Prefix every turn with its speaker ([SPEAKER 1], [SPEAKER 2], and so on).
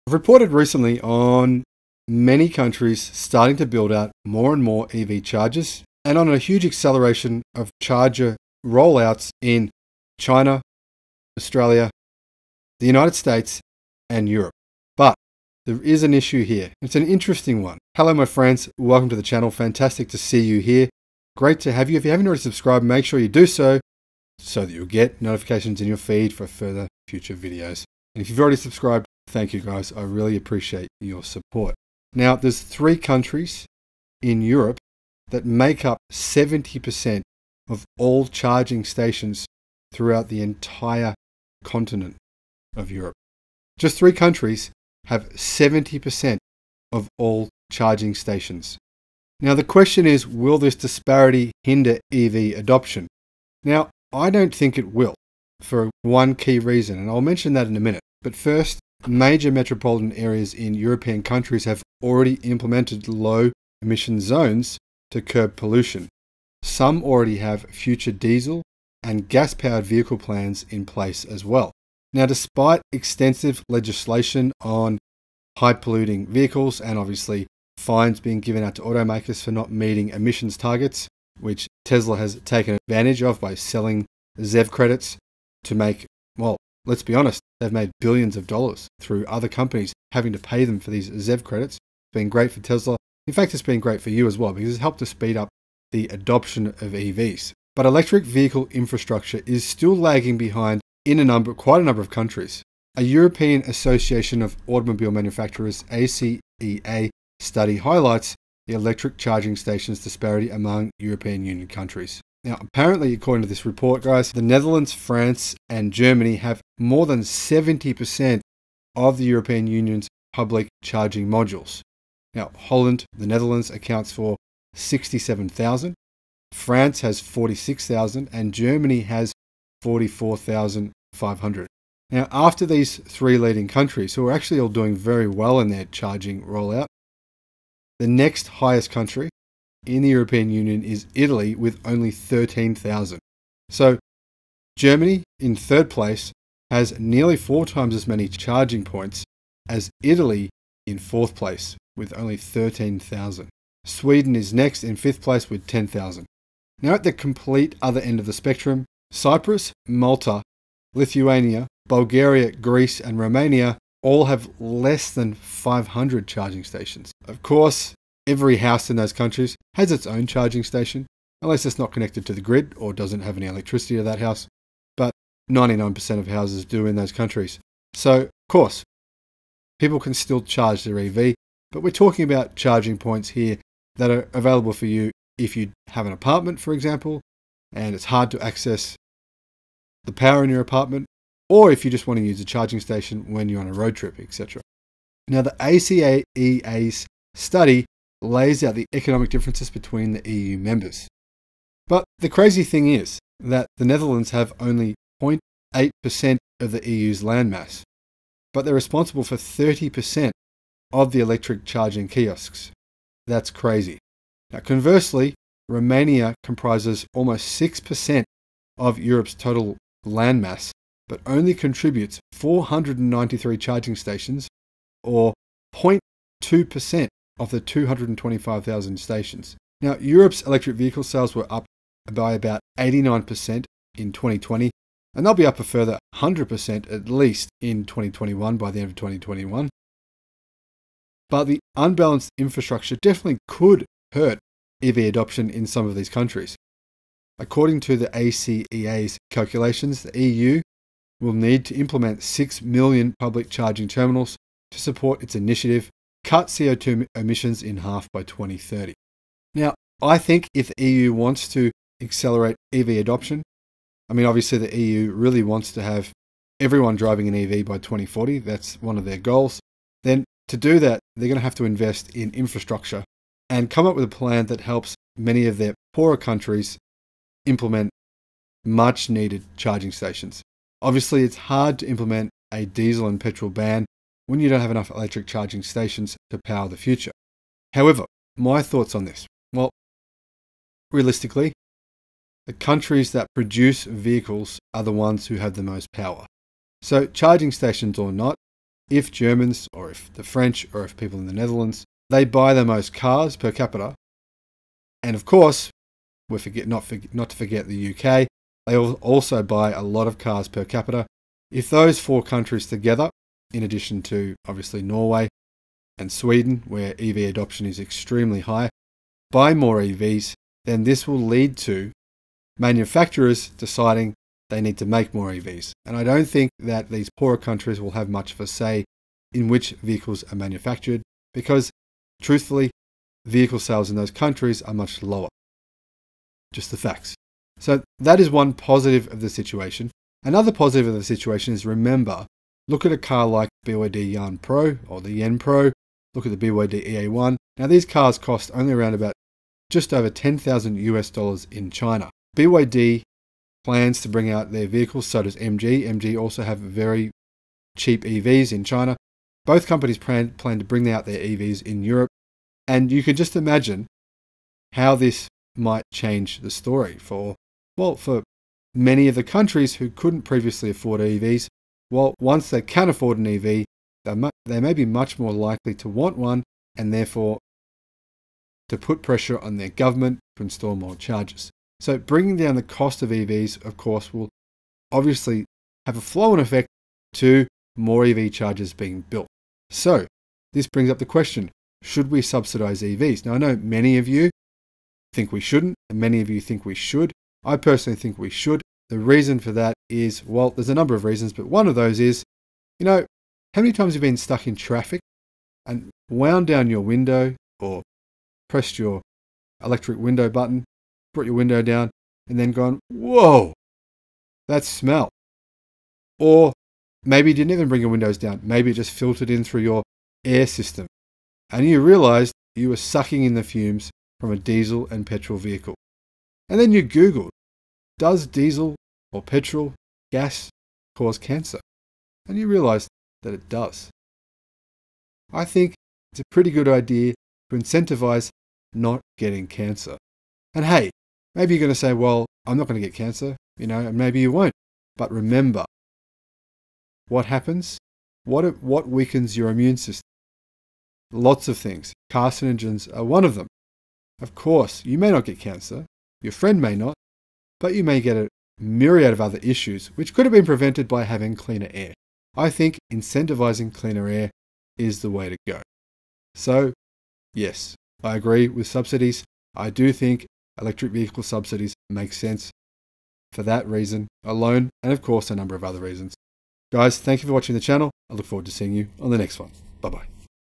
[SPEAKER 1] I've reported recently on many countries starting to build out more and more EV chargers and on a huge acceleration of charger rollouts in China, Australia, the United States, and Europe. But there is an issue here. It's an interesting one. Hello, my friends. Welcome to the channel. Fantastic to see you here. Great to have you. If you haven't already subscribed, make sure you do so that you'll get notifications in your feed for further future videos. And if you've already subscribed, thank you guys. I really appreciate your support. Now, there's 3 countries in Europe that make up 70% of all charging stations throughout the entire continent of Europe. Just 3 countries have 70% of all charging stations. Now, the question is, will this disparity hinder EV adoption? Now, I don't think it will, for one key reason, and I'll mention that in a minute. But first, major metropolitan areas in European countries have already implemented low emission zones to curb pollution. Some already have future diesel and gas-powered vehicle plans in place as well. Now, despite extensive legislation on high-polluting vehicles and obviously fines being given out to automakers for not meeting emissions targets, which Tesla has taken advantage of by selling ZEV credits to make, well, let's be honest, they've made billions of dollars through other companies having to pay them for these ZEV credits. It's been great for Tesla. In fact, it's been great for you as well because it's helped to speed up the adoption of EVs. But electric vehicle infrastructure is still lagging behind in quite a number of countries. A European Association of Automobile Manufacturers, ACEA, study highlights the electric charging stations disparity among European Union countries. Now, apparently, according to this report, guys, the Netherlands, France, and Germany have more than 70% of the European Union's public charging modules. Now, Holland, the Netherlands, accounts for 67,000. France has 46,000, and Germany has 44,500. Now, after these 3 leading countries, who are actually all doing very well in their charging rollout, the next highest country in the European Union is Italy with only 13,000. So Germany, in 3rd place, has nearly 4 times as many charging points as Italy in 4th place with only 13,000. Sweden is next in 5th place with 10,000. Now at the complete other end of the spectrum, Cyprus, Malta, Lithuania, Bulgaria, Greece, and Romania all have less than 500 charging stations. Of course, every house in those countries has its own charging station, unless it's not connected to the grid or doesn't have any electricity to that house. But 99% of houses do in those countries. So, of course, people can still charge their EV, but we're talking about charging points here that are available for you if you have an apartment, for example, and it's hard to access the power in your apartment, or if you just want to use a charging station when you're on a road trip, etc. Now, the ACEA's study lays out the economic differences between the EU members. But the crazy thing is that the Netherlands have only 0.8% of the EU's landmass, but they're responsible for 30% of the electric charging kiosks. That's crazy. Now, conversely, Romania comprises almost 6% of Europe's total landmass, but only contributes 493 charging stations, or 0.2% of the 225,000 stations. Now, Europe's electric vehicle sales were up by about 89% in 2020, and they'll be up a further 100% at least in 2021, by the end of 2021. But the unbalanced infrastructure definitely could hurt EV adoption in some of these countries. According to the ACEA's calculations, the EU will need to implement 6 million public charging terminals to support its initiative, cut CO2 emissions in half by 2030. Now, I think if the EU wants to accelerate EV adoption, I mean, obviously the EU really wants to have everyone driving an EV by 2040. That's one of their goals. Then to do that, they're going to have to invest in infrastructure and come up with a plan that helps many of their poorer countries implement much needed charging stations. Obviously, it's hard to implement a diesel and petrol ban when you don't have enough electric charging stations to power the future. However, my thoughts on this. Well, realistically, the countries that produce vehicles are the ones who have the most power. So charging stations or not, if Germans or if the French or if people in the Netherlands, they buy the most cars per capita, and of course, not to forget the UK, they also buy a lot of cars per capita. If those four countries together, in addition to obviously Norway and Sweden, where EV adoption is extremely high, buy more EVs, then this will lead to manufacturers deciding they need to make more EVs. And I don't think that these poorer countries will have much of a say in which vehicles are manufactured, because truthfully, vehicle sales in those countries are much lower. Just the facts. So that is one positive of the situation. Another positive of the situation is, remember, look at a car like BYD Yan Pro or the Yen Pro. Look at the BYD EA1. Now these cars cost only around about just over $10,000 in China. BYD plans to bring out their vehicles, so does MG. MG also have very cheap EVs in China. Both companies plan to bring out their EVs in Europe. And you can just imagine how this might change the story for many of the countries who couldn't previously afford EVs. Well, once they can afford an EV, they may be much more likely to want one, and therefore to put pressure on their government to install more chargers. So bringing down the cost of EVs, of course, will obviously have a flow-on effect to more EV chargers being built. So this brings up the question, should we subsidize EVs? Now I know many of you think we shouldn't, and many of you think we should. I personally think we should. The reason for that is, well, there's a number of reasons, but one of those is, how many times have you been stuck in traffic and wound down your window or pressed your electric window button, brought your window down, and then gone, whoa, that smell. Or maybe you didn't even bring your windows down. Maybe it just filtered in through your air system, and you realized you were sucking in the fumes from a diesel and petrol vehicle. And then you Googled, does diesel or petrol, gas, cause cancer? And you realize that it does. I think it's a pretty good idea to incentivize not getting cancer. And hey, maybe you're going to say, well, I'm not going to get cancer, and maybe you won't. But remember, what happens? What weakens your immune system? Lots of things. Carcinogens are one of them. Of course, you may not get cancer, your friend may not, but you may get a myriad of other issues which could have been prevented by having cleaner air. I think incentivizing cleaner air is the way to go. So, yes, I agree with subsidies. I do think electric vehicle subsidies make sense for that reason alone, and of course a number of other reasons. Guys, thank you for watching the channel. I look forward to seeing you on the next one. Bye-bye.